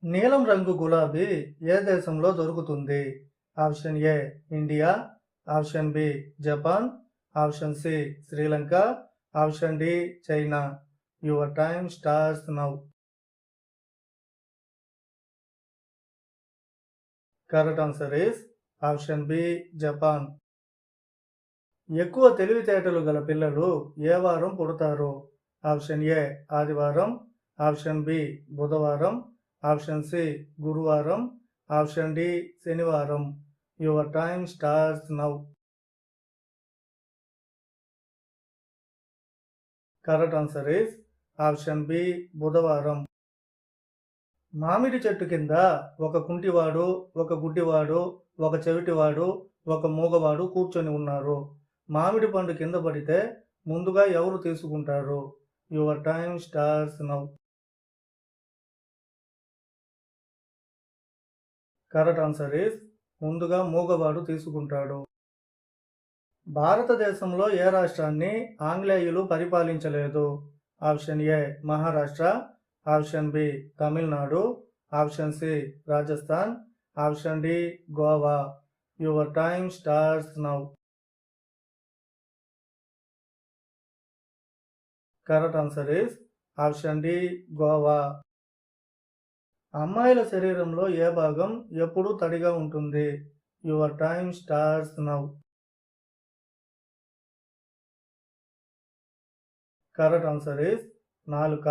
నీలం రంగు గులాబీ ఏ దేశంలో దొరుకుతుంది? Option A India, option B Japan, option C Sri Lanka, option D China. Your time starts now. Correct answer is option B Japan. ఎక్కువ తెలివితేటలు గల పిల్లలు ఏ వారం పుడతారు? ఆప్షన్ ఏ ఆదివారం, ఆప్షన్ బి బుధవారం, ఆప్షన్ సి గురువారం, ఆప్షన్ డి శనివారం. Your time starts now. Correct answer is option B బుధవారం. మామిడి చెట్టు కింద ఒక కుంటివాడు, ఒక గుడ్డివాడు, ఒక చెవిటివాడు, ఒక మూగవాడు కూర్చొని ఉన్నారు. మామిడి పండు కింద పడితే ముందుగా ఎవరు తీసుకుంటారు? Your time starts now. Correct answer is ముందుగా మూగవాడు తీసుకుంటాడు. భారతదేశంలో ఏ రాష్ట్రాన్ని ఆంగ్లేయులు పరిపాలించలేదు? Option A Maharashtra, option B Tamil Nadu, option C Rajasthan, option D Goa. Your time starts now. Correct answer is option D Goa. అమ్మాయిల శరీరంలో ఏ భాగం ఎప్పుడూ తడిగా ఉంటుంది? Your time starts now. Correct answer is నాలుక.